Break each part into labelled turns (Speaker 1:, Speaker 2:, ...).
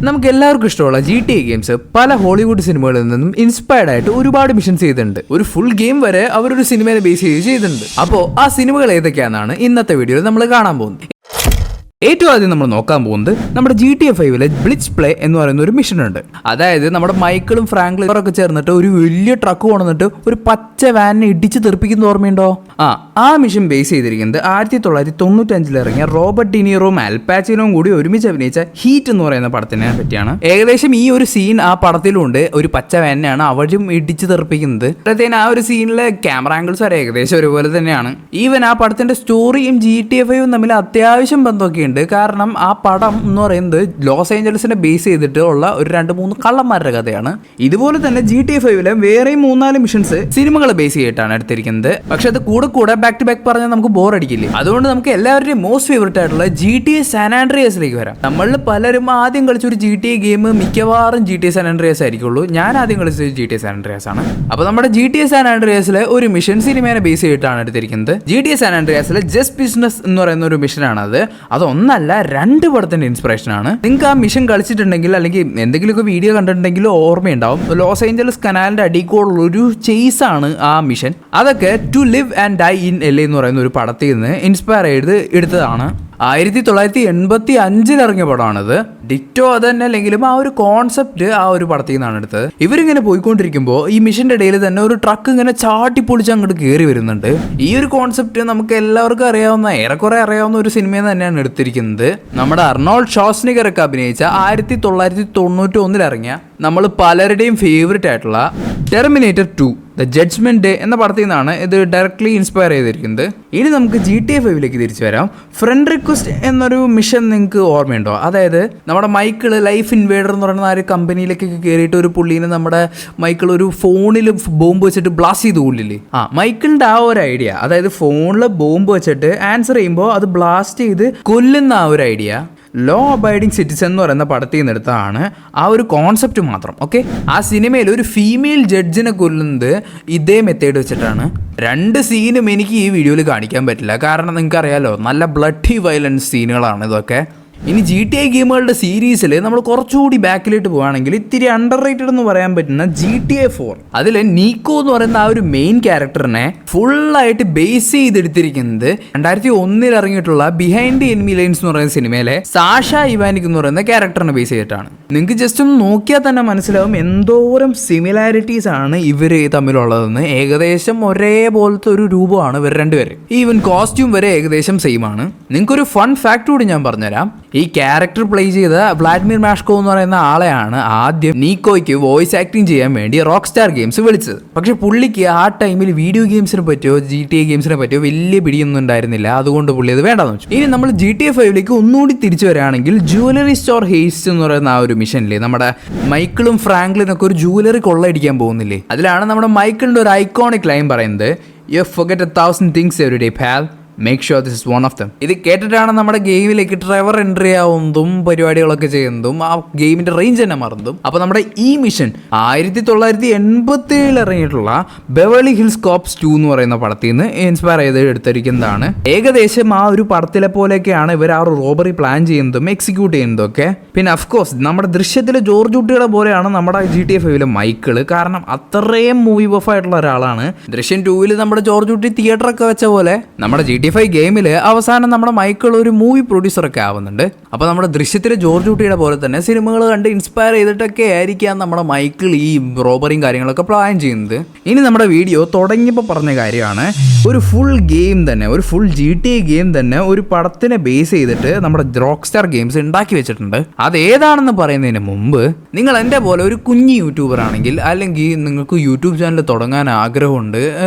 Speaker 1: നമുക്ക് എല്ലാവർക്കും ഇഷ്ടമുള്ള GTA ഗെയിംസ് പല ഹോളിവുഡ് സിനിമകളിൽ നിന്നും ഇൻസ്പയർഡ് ആയിട്ട് ഒരുപാട് മിഷൻസ് ചെയ്തിട്ടുണ്ട്. ഒരു ഫുൾ ഗെയിം വരെ അവരൊരു സിനിമയെ ബേസ് ചെയ്തിട്ടുണ്ട്. അപ്പോൾ ആ സിനിമകൾ ഏതൊക്കെയാണെന്നാണ് ഇന്നത്തെ വീഡിയോയിൽ നമ്മൾ കാണാൻ പോകുന്നത്. ഏറ്റവും ആദ്യം നമ്മൾ നോക്കാൻ പോകുന്നത് നമ്മുടെ GTA 5 ബ്ലിറ്റ്സ് പ്ലേ എന്ന് പറയുന്ന ഒരു മിഷൻ ഉണ്ട്. അതായത് നമ്മുടെ മൈക്കിളും ഫ്രാങ്ക്ലിനും ഒക്കെ ചേർന്നിട്ട് ഒരു വലിയ ട്രക്ക് കൊണ്ടുവന്നിട്ട് ഒരു പച്ച വാനിനെ ഇടിച്ച് തെറിപ്പിക്കുന്ന ഓർമ്മയുണ്ടോ? ആ മിഷൻ ബേസ് ചെയ്തിരിക്കുന്നത് 1995 ഇറങ്ങിയ റോബർട്ട് ഡിനീറോയും അൽപാച്ചിനോയും കൂടി ഒരുമിച്ച് അഭിനയിച്ച ഹീറ്റ് എന്ന് പറയുന്ന പടത്തിനെ പറ്റിയാണ്. ഏകദേശം ഈ ഒരു സീൻ ആ പടത്തിലുണ്ട്. ഒരു പച്ച വാനിനെയാണ് അവരും ഇടിച്ച് തെറിപ്പിക്കുന്നത്. അപ്പോഴത്തേന് ആ ഒരു സീനിലെ ക്യാമറ ആംഗിൾസ് വരെ ഏകദേശം ഒരുപോലെ തന്നെയാണ്. ഈവൻ ആ പടത്തിന്റെ സ്റ്റോറിയും GTA 5 തമ്മിൽ അത്യാവശ്യം ബന്ധമൊക്കെ ഉണ്ട്. കാരണം ആ പടം എന്ന് പറയുന്നത് ലോസ് ഏഞ്ചൽസിനെ ബേസ് ചെയ്തിട്ട് ഉള്ള ഒരു 2-3 കള്ളന്മാരുടെ കഥയാണ്. ഇതുപോലെ തന്നെ GTA 5 വേറെയും 3-4 മിഷൻസ് സിനിമകളെ ബേസ് ചെയ്തിട്ടാണ് എടുത്തിരിക്കുന്നത്. പക്ഷെ അത് കൂടെ ബാക്ക് ടു ബാക്ക് പറഞ്ഞാൽ നമുക്ക് ബോർ അടിക്കില്ലേ. അതുകൊണ്ട് നമുക്ക് എല്ലാവരുടെയും മോസ്റ്റ് ഫേവറേറ്റ് ആയിട്ടുള്ള GTA സാൻ ആൻഡ്രിയാസിലേക്ക് വരാം. നമ്മളിൽ പലരും ആദ്യം കളിച്ചൊരു GTA ഗെയിം മിക്കവാറും GTA സാൻ ആൻഡ്രിയാസ് ആയിരിക്കുള്ളൂ. ഞാൻ ആദ്യം കളിച്ചത് GTA സാൻ ആൻഡ്രിയാസ് ആണ്. അപ്പോൾ നമ്മുടെ GTA സാൻ ആൻഡ്രിയാസിലെ ഒരു മിഷൻ സിനിമയെ ബേസ് ചെയ്തിട്ടാണ് എടുത്തിരിക്കുന്നത്. GTA സാൻ ആൻഡ്രിയാസിലെ ജസ്റ്റ് ബിസിനസ് എന്ന് പറയുന്ന ഒരു മിഷനാണ് അത്. അതൊന്നല്ല 2 പടത്തിന്റെ ഇൻസ്പിറേഷൻ ആണ്. നിങ്ങൾക്ക് ആ മിഷൻ കളിച്ചിട്ടുണ്ടെങ്കിൽ അല്ലെങ്കിൽ എന്തെങ്കിലുമൊക്കെ വീഡിയോ കണ്ടിട്ടുണ്ടെങ്കിലും ഓർമ്മയുണ്ടാവും. ലോസ് ഏഞ്ചലസ് കനാലിന്റെ അടിക്കോടുള്ള ഒരു ചേസ് ആണ് ആ മിഷൻ. അതൊക്കെ to live and die in LA എന്ന് പറയുന്ന ഒരു പടത്തിൽ നിന്ന് ഇൻസ്പയർ ചെയ്ത് എടുത്തതാണ്. 1985 ഇറങ്ങിയ പടമാണിത്. ഡിറ്റോ അത് തന്നെ അല്ലെങ്കിലും ആ ഒരു കോൺസെപ്റ്റ് ആ ഒരു പടത്തിൽ നിന്നാണ് എടുത്തത്. ഇവരിങ്ങനെ പോയിക്കൊണ്ടിരിക്കുമ്പോൾ ഈ മിഷന്റെ ഇടയിൽ തന്നെ ഒരു ട്രക്ക് ഇങ്ങനെ ചാട്ടിപ്പൊളിച്ച് അങ്ങോട്ട് കയറി വരുന്നുണ്ട്. ഈ ഒരു കോൺസെപ്റ്റ് നമുക്ക് എല്ലാവർക്കും അറിയാവുന്ന ഏറെക്കുറെ അറിയാവുന്ന ഒരു സിനിമയിൽ തന്നെയാണ് എടുത്തിരിക്കുന്നത്. നമ്മുടെ അർണോൾഡ് ഷ്വാസ്നിഗർ ഒക്കെ അഭിനയിച്ച 1991 ഇറങ്ങിയ നമ്മൾ പലരുടെയും ഫേവറേറ്റ് ആയിട്ടുള്ള ടെർമിനേറ്റർ 2 ദ ജഡ്ജ്മെന്റ് ഡേ എന്ന പടത്തിൽ നിന്നാണ് ഇത് ഡയറക്ട്ലി ഇൻസ്പയർ ചെയ്തിരിക്കുന്നത്. ഇനി നമുക്ക് GTA 5 തിരിച്ചു വരാം. ഫ്രണ്ട് റിക്വസ്റ്റ് എന്നൊരു മിഷൻ നിങ്ങൾക്ക് ഓർമ്മയുണ്ടോ? അതായത് നമ്മുടെ മൈക്കിള് ലൈഫ് ഇൻവേഡർ എന്ന് പറയുന്ന ആ ഒരു കമ്പനിയിലേക്കൊക്കെ കയറിയിട്ട് ഒരു പുള്ളീനെ നമ്മുടെ മൈക്കിൾ ഒരു ഫോണിൽ ബോംബ് വെച്ചിട്ട് ബ്ലാസ്റ്റ് ചെയ്ത് കൊള്ളില്ലേ? മൈക്കിളിന്റെ ആ ഒരു ഐഡിയ, അതായത് ഫോണിൽ ബോംബ് വെച്ചിട്ട് ആൻസർ ചെയ്യുമ്പോൾ അത് ബ്ലാസ്റ്റ് ചെയ്ത് കൊല്ലുന്ന ആ ഒരു ഐഡിയ ലോ അബൈഡിങ് സിറ്റിസൺ എന്ന് പറയുന്ന പടത്തിൽ നിന്ന് എടുത്തതാണ്. ആ ഒരു കോൺസെപ്റ്റ് മാത്രം. ഓക്കെ, ആ സിനിമയിൽ ഒരു ഫീമെയിൽ ജഡ്ജിനെ കൊല്ലുന്നത് ഇതേ മെത്തേഡ് വെച്ചിട്ടാണ്. 2 സീനും എനിക്ക് ഈ വീഡിയോയിൽ കാണിക്കാൻ പറ്റില്ല. കാരണം നിങ്ങൾക്കറിയാലോ, നല്ല ബ്ലഡി വയലൻസ് സീനുകളാണ് ഇതൊക്കെ. ഇനി GTA ഗെയിമുകളുടെ സീരീസിൽ നമ്മൾ കുറച്ചുകൂടി ബാക്കിലോട്ട് പോവുകയാണെങ്കിൽ ഇത്തിരി അണ്ടർ റേറ്റഡ് എന്ന് പറയാൻ പറ്റുന്ന GTA 4. അതിൽ നീക്കോ എന്ന് പറയുന്ന ആ ഒരു മെയിൻ ക്യാരക്ടറിനെ ഫുള്ളായിട്ട് ബേസ് ചെയ്തെടുത്തിരിക്കുന്നത് 2001 ഇറങ്ങിയിട്ടുള്ള ബിഹൈൻഡ് ദി എനിമി ലൈൻസ് എന്ന് പറയുന്ന സിനിമയിലെ സാഷ ഇവാനിക് എന്ന് പറയുന്ന ക്യാരക്ടറിനെ ബേസ് ചെയ്തിട്ടാണ്. നിങ്ങൾക്ക് ജസ്റ്റ് ഒന്ന് നോക്കിയാൽ തന്നെ മനസ്സിലാവും എന്തോരം സിമിലാരിറ്റീസ് ആണ് ഇവർ തമ്മിലുള്ളതെന്ന്. ഏകദേശം ഒരേപോലത്തെ ഒരു രൂപമാണ് ഇവർ രണ്ടുപേരും. ഈവൻ കോസ്റ്റ്യൂം വരെ ഏകദേശം സെയിം ആണ്. നിങ്ങൾക്കൊരു ഫൺ ഫാക്ട് കൂടി ഞാൻ പറഞ്ഞുതരാം. ഈ ക്യാരക്ടർ പ്ലേ ചെയ്ത വ്ളാഡിമിർ മാഷ്കോ എന്ന് പറയുന്ന ആളെയാണ് ആദ്യം നീക്കോയ്ക്ക് വോയിസ് ആക്ടിങ് ചെയ്യാൻ വേണ്ടി റോക്ക് സ്റ്റാർ ഗെയിംസ് വിളിച്ചത്. പക്ഷെ പുള്ളിക്ക് ആ ടൈമിൽ വീഡിയോ ഗെയിംസിനെ പറ്റിയോ GTA ഗെയിംസിനെ പറ്റിയോ വലിയ പിടിയൊന്നും ഉണ്ടായിരുന്നില്ല. അതുകൊണ്ട് പുള്ളി അത് വേണ്ടെന്ന് വെച്ചു. ഇനി നമ്മൾ GTA 5 ഒന്നുകൂടി തിരിച്ചു വരികയാണെങ്കിൽ ജുവലറി സ്റ്റോർ ഹേസ്റ്റ് എന്ന് പറയുന്ന ആ ഒരു മിഷനില്ലേ, നമ്മുടെ മൈക്കിളും ഫ്രാങ്ക്ലിനൊക്കെ ഒരു ജുവലറി കൊള്ളയടിക്കാൻ പോകുന്നില്ലേ, അതിലാണ് നമ്മുടെ മൈക്കിളിന്റെ ഒരു ഐക്കോണിക് ലൈൻ പറയുന്നത്, "You forget 1,000 things every day, pal. Make sure this is one of them." ഇത് കേട്ടിട്ടാണ് നമ്മുടെ ഗെയിമിലേക്ക് ട്രെവർ എൻട്രി ആവുന്നതും പരിപാടികളൊക്കെ ചെയ്യുന്നതും ആ ഗെയിമിന്റെ റേഞ്ച് തന്നെ മറന്നതും. അപ്പോൾ നമ്മുടെ ഈ മിഷൻ 1987 ഇറങ്ങിയിട്ടുള്ള ബെവേർലി ഹിൽസ് കോപ്സ് 2 എന്ന് പറയുന്ന പടത്തിൽ നിന്ന് ഇൻസ്പയർ ചെയ്ത് എടുത്തിരിക്കുന്നതാണ്. ഏകദേശം ആ ഒരു പടത്തിലെ പോലെയൊക്കെയാണ് ഇവർ ആ ഒരു റോബറി പ്ലാൻ ചെയ്യുന്നതും എക്സിക്യൂട്ട് ചെയ്യുന്നതും ഒക്കെ. പിന്നെ അഫ്കോഴ്സ് നമ്മുടെ ദൃശ്യത്തിലെ ജോർജ് കുട്ടികളെ പോലെയാണ് നമ്മുടെ GTA 5 മൈക്കിള്. കാരണം അത്രയും മൂവി ബഫ് ആയിട്ടുള്ള ഒരാളാണ്. ദൃശ്യം 2 നമ്മുടെ ജോർജ് കുട്ടി തിയേറ്ററൊക്കെ വെച്ച പോലെ നമ്മുടെ GTA 5 ഗെയിമിൽ അവസാനം നമ്മുടെ മൈക്കിൾ ഒരു മൂവി പ്രൊഡ്യൂസറൊക്കെ ആവുന്നുണ്ട്. അപ്പോൾ നമ്മുടെ ദൃശ്യത്തിലെ ജോർജ് കുട്ടിയുടെ പോലെ തന്നെ സിനിമകൾ കണ്ട് ഇൻസ്പയർ ചെയ്തിട്ടൊക്കെ ആയിരിക്കാം നമ്മുടെ മൈക്കിൾ ഈ റോബറിയും കാര്യങ്ങളൊക്കെ പ്ലാൻ ചെയ്യുന്നത്. ഇനി നമ്മുടെ വീഡിയോ തുടങ്ങിയപ്പോൾ പറഞ്ഞ കാര്യമാണ്, ഒരു ഫുൾ ഗെയിം തന്നെ, ഒരു ഫുൾ GTA ഗെയിം തന്നെ ഒരു പടത്തിനെ ബേസ് ചെയ്തിട്ട് നമ്മുടെ റോക്ക് സ്റ്റാർ ഗെയിംസ് ഉണ്ടാക്കി വെച്ചിട്ടുണ്ട്. അതേതാണെന്ന് പറയുന്നതിന് മുമ്പ് നിങ്ങൾ എൻ്റെ പോലെ ഒരു കുഞ്ഞു യൂട്യൂബർ ആണെങ്കിൽ, അല്ലെങ്കിൽ നിങ്ങൾക്ക് യൂട്യൂബ് ചാനൽ തുടങ്ങാൻ ആഗ്രഹമുണ്ട്,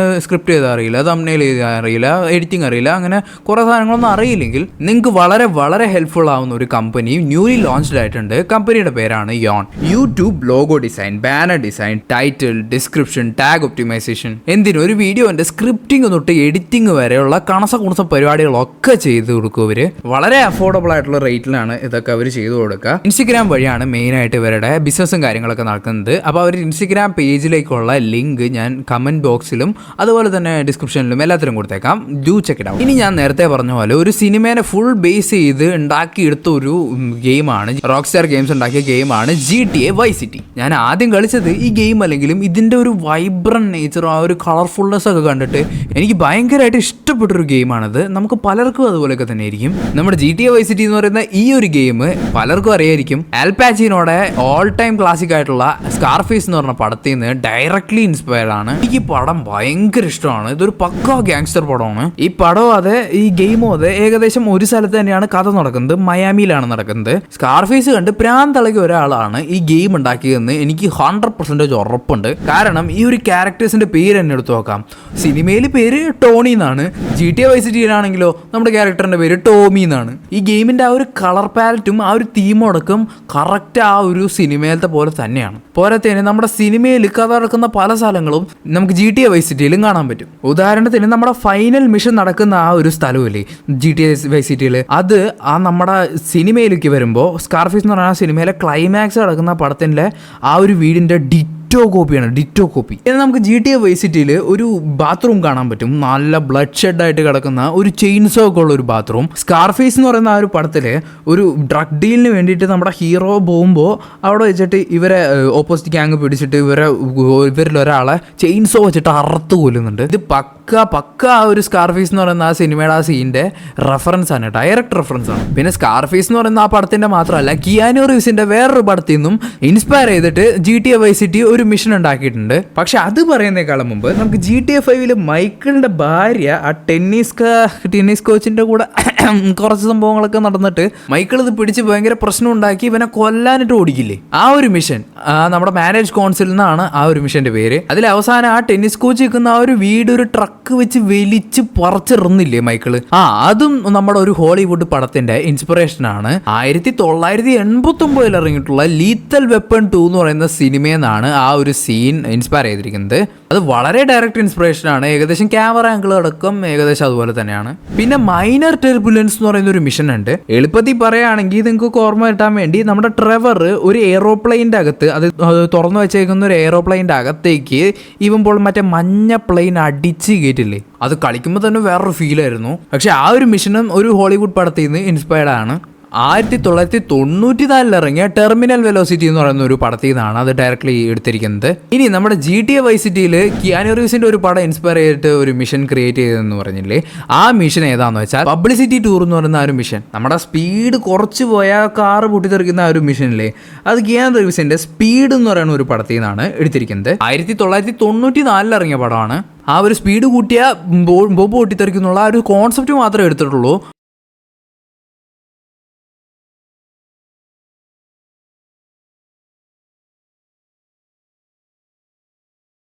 Speaker 1: സ്ക്രിപ്റ്റ് ചെയ്താൽ അറിയില്ല, തംബ്നെയിൽ ചെയ്താൽ അറിയില്ല, എഡിറ്റിംഗ് അറിയില്ല, അങ്ങനെ കുറേ സാധനങ്ങളൊന്നും അറിയില്ലെങ്കിൽ നിങ്ങൾക്ക് വളരെ വളരെ ഹെൽപ്ഫുൾ ആവുന്ന ഒരു കമ്പനി ന്യൂലി ലോഞ്ച്ഡ് ആയിട്ടുണ്ട്. കമ്പനിയുടെ പേരാണ് യോൺ. YouTube logo design, banner design, title, description, tag optimization, എന്തിനും ഒരു വീഡിയോന്റെ സ്ക്രിപ്റ്റിംഗ് തൊട്ട് തൊട്ട് എഡിറ്റിംഗ് വരെയുള്ള കണസ പരിപാടികളൊക്കെ ചെയ്ത് കൊടുക്കും ഇവര്. വളരെ അഫോർഡബിൾ ആയിട്ടുള്ള റേറ്റിലാണ് ഇതൊക്കെ അവർ ചെയ്തു കൊടുക്കുക. ഇൻസ്റ്റഗ്രാം വഴിയാണ് മെയിനായിട്ട് ഇവരുടെ ബിസിനസ്സും കാര്യങ്ങളൊക്കെ നടക്കുന്നത്. അപ്പോൾ അവർ ഇൻസ്റ്റഗ്രാം പേജിലേക്കുള്ള ലിങ്ക് ഞാൻ കമൻറ്റ് ബോക്സിലും അതുപോലെ തന്നെ ഡിസ്ക്രിപ്ഷനിലും എല്ലാത്തിലും കൊടുത്തേക്കാം. Do check it out. ഇനി ഞാൻ നേരത്തെ പറഞ്ഞ പോലെ ഒരു സിനിമേനെ ഫുൾ ബേസ് ചെയ്ത് ഉണ്ടാക്കിയെടുത്ത ഒരു ഗെയിമാണ്, റോക്സ്റ്റാർ ഗെയിംസ് ഉണ്ടാക്കിയ ഗെയിമാണ് GTA Vice City. ഞാൻ ആദ്യം കളിച്ചത് ഈ ഗെയിം അല്ലെങ്കിലും ഇതിൻ്റെ ഒരു വൈബ്രന്റ് നേച്ചർ, ആ ഒരു കളർഫുൾനെസ് ഒക്കെ കണ്ടിട്ട് എനിക്ക് ഭയങ്കരമായിട്ട് ഇഷ്ടപ്പെട്ടൊരു ഗെയിമാണത്. നമുക്ക് പലർക്കും അതുപോലെയൊക്കെ തന്നെ ആയിരിക്കും. നമ്മുടെ GTA Vice City എന്ന് പറയുന്ന ഈ ഒരു ഗെയിം പലർക്കും അറിയായിരിക്കും. ആൽ പാച്ചിനോടെ ഓൾ ടൈം ക്ലാസിക് ആയിട്ടുള്ള സ്കാർഫേസ് എന്ന് പറഞ്ഞ പടത്തിൽ നിന്ന് ഡയറക്ട്ലി ഇൻസ്പയർഡ് ആണ്. എനിക്ക് ഈ പടം ഭയങ്കര ഇഷ്ടമാണ്. ഇതൊരു പക്കാ ഗാങ്സ്റ്റർ പടമാണ്. ഈ പടവും അതെ, ഈ ഗെയിമും അതെ, ഏകദേശം ഒരു സ്ഥലത്ത് തന്നെയാണ് കഥ നടക്കുന്നത്. മയാമിയിലാണ് നടക്കുന്നത്. സ്കാർഫേസ് കണ്ട് പ്രാന്തളകിയ ഒരാളാണ് ഈ ഗെയിം ഉണ്ടാക്കിയതെന്ന് എനിക്ക് 100% ഉറപ്പുണ്ട്. കാരണം ഈ ഒരു ക്യാരക്ടേഴ്സിന്റെ പേര് തന്നെ എടുത്തു നോക്കാം. സിനിമയിൽ പേര് ടോണി എന്നാണ്, GTA Vice Cityയിലാണെങ്കിലോ നമ്മുടെ ക്യാരക്ടറിന്റെ പേര് ടോമി എന്നാണ്. ഈ ഗെയിമിന്റെ ആ ഒരു കളർ പാലറ്റും ആ ഒരു തീമും അടക്കം കറക്റ്റ് ആ ഒരു സിനിമയിലത്തെ പോലെ തന്നെയാണ്. പോരാത്തതിന് നമ്മുടെ സിനിമയിൽ കഥ നടക്കുന്ന പല സ്ഥലങ്ങളും നമുക്ക് GTA Vice Cityയിലും കാണാൻ പറ്റും. ഉദാഹരണത്തിന് നമ്മുടെ ഫൈനൽ മിഷൻ നടക്കുന്ന ആ ഒരു സ്ഥലമില്ലേ GTA Vice Cityയിൽ, അത് ആ നമ്മുടെ സിനിമയിലേക്ക് വരുമ്പോൾ സ്കാർഫേസ് എന്ന് പറയുന്ന സിനിമയിലെ ക്ലൈമാക്സ് നടക്കുന്ന പടത്തിൻ്റെ ആ ഒരു വീടിൻ്റെ ഡിറ്റോ കോപ്പി. ഇനി നമുക്ക് GTA Vice Cityയിൽ ഒരു ബാത്റൂം കാണാൻ പറ്റും. നല്ല ബ്ലഡ് ഷെഡ് ആയിട്ട് കിടക്കുന്ന ഒരു ചെയിൻസോ ഒക്കെ ഉള്ള ഒരു ബാത്റൂം. സ്കാർഫേസ് എന്ന് പറയുന്ന ആ ഒരു പടത്തില് ഒരു ഡ്രഗ് ഡീലിന് വേണ്ടിയിട്ട് നമ്മുടെ ഹീറോ പോകുമ്പോൾ അവിടെ വെച്ചിട്ട് ഇവരെ ഓപ്പോസിറ്റ് ഗ്യാങ് പിടിച്ചിട്ട് ഇവരിൽ ഒരാളെ ചെയിൻസോ വെച്ചിട്ട് അറുത്ത് കൊല്ലുന്നുണ്ട്. ഇത് പക്ക ആ ഒരു സ്കാർഫേസ് എന്ന് പറയുന്ന ആ സിനിമയുടെ ആ സീനിന്റെ റെഫറൻസ് ആണ്, ഡയറക്റ്റ് റെഫറൻസ് ആണ്. പിന്നെ സ്കാർഫേസ് എന്ന് പറയുന്ന ആ പടത്തിന്റെ മാത്രമല്ല, കിയാനു റീവ്സിന്റെ വേറൊരു പടത്തിൽ നിന്നും ഇൻസ്പയർ ചെയ്തിട്ട് GTA Vice City ഒരു മിഷൻ ഉണ്ടാക്കിയിട്ടുണ്ട്. പക്ഷെ അത് പറയുന്നേക്കാളും മുമ്പ് നമുക്ക് GTA 5 മൈക്കിളിന്റെ ഭാര്യ ആ ടെന്നീസ് കോച്ചിന്റെ കൂടെ കുറച്ച് സംഭവങ്ങളൊക്കെ നടന്നിട്ട് മൈക്കിൾ ഇത് പിടിച്ച് ഭയങ്കര പ്രശ്നം ഉണ്ടാക്കി ഇവനെ കൊല്ലാനിട്ട് ഓടിക്കില്ലേ, ആ ഒരു മിഷൻ നമ്മുടെ മാരേജ് കൗൺസിൽ എന്നാണ് ആ ഒരു മിഷന്റെ പേര്. അതിൽ അവസാനം ആ ടെന്നീസ് കോച്ച് നിൽക്കുന്ന ആ ഒരു വീട് ഒരു ട്രക്ക് വെച്ച് വലിച്ച് പറിച്ചെറിഞ്ഞില്ലേ മൈക്കിള്, അതും നമ്മുടെ ഒരു ഹോളിവുഡ് പടത്തിന്റെ ഇൻസ്പിറേഷൻ ആണ്. 1989 ഇറങ്ങിയിട്ടുള്ള ലീത്തൽ വെപ്പൺ 2 എന്ന് പറയുന്ന സിനിമയെന്നാണ് ആ ഒരു സീൻ ഇൻസ്പയർ ചെയ്തിരിക്കുന്നത്. അത് വളരെ ഡയറക്റ്റ് ഇൻസ്പിറേഷൻ ആണ്. ഏകദേശം ക്യാമറ ആംഗിൾ അടക്കം ഏകദേശം അതുപോലെ തന്നെയാണ്. പിന്നെ മൈനർ ടെർബുലൻസ് എന്ന് പറയുന്ന ഒരു മിഷൻ ഉണ്ട്. എളുപ്പത്തിൽ പറയുകയാണെങ്കിൽ നിങ്ങൾക്ക് ഓർമ്മ കിട്ടാൻ വേണ്ടി നമ്മുടെ ട്രെവർ ഒരു എയ്റോപ്ലെയിൻ്റെ അകത്ത്, അത് തുറന്നു വെച്ചേക്കുന്ന ഒരു എയ്റോപ്ലെയിൻ്റെ അകത്തേക്ക് ഇവമ്പോൾ മറ്റേ മഞ്ഞ പ്ലെയിൻ അടിച്ച് കയറ്റില്ലേ, അത് കളിക്കുമ്പോൾ തന്നെ വേറൊരു ഫീലായിരുന്നു. പക്ഷെ ആ ഒരു മിഷനും ഒരു ഹോളിവുഡ് പടത്തിൽ നിന്ന് ഇൻസ്പയർഡ് ആണ്. 1994 ഇറങ്ങിയ ടെർമിനൽ വെലോസിറ്റി എന്ന് പറയുന്ന ഒരു പടത്തിൽ നിന്നാണ് അത് ഡയറക്ട്ലി എടുത്തിരിക്കുന്നത്. ഇനി നമ്മുടെ GTA Vice Cityയിൽ കിയാനു റീവ്സിന്റെ ഒരു പടം ഇൻസ്പയർ ചെയ്തിട്ട് ഒരു മിഷൻ ക്രിയേറ്റ് ചെയ്തതെന്ന് പറഞ്ഞില്ലേ, ആ മിഷൻ ഏതാന്ന് വെച്ചാൽ പബ്ലിസിറ്റി ടൂർ എന്ന് പറയുന്ന ആ ഒരു മിഷൻ. നമ്മുടെ സ്പീഡ് കുറച്ച് പോയാൽ കാറ് പൊട്ടിത്തെറിക്കുന്ന ആ ഒരു മിഷനില്ലേ, അത് കിയാനു റീവ്സിന്റെ സ്പീഡ് എന്ന് പറയുന്ന ഒരു പടത്തിൽ നിന്നാണ് എടുത്തിരിക്കുന്നത്. 1994 ഇറങ്ങിയ പടമാണ്. ആ ഒരു സ്പീഡ് കൂട്ടിയ ബോംബ് പൊട്ടിത്തെറിക്കുന്നുള്ള ആ ഒരു കോൺസെപ്റ്റ് മാത്രമേ എടുത്തിട്ടുള്ളൂ.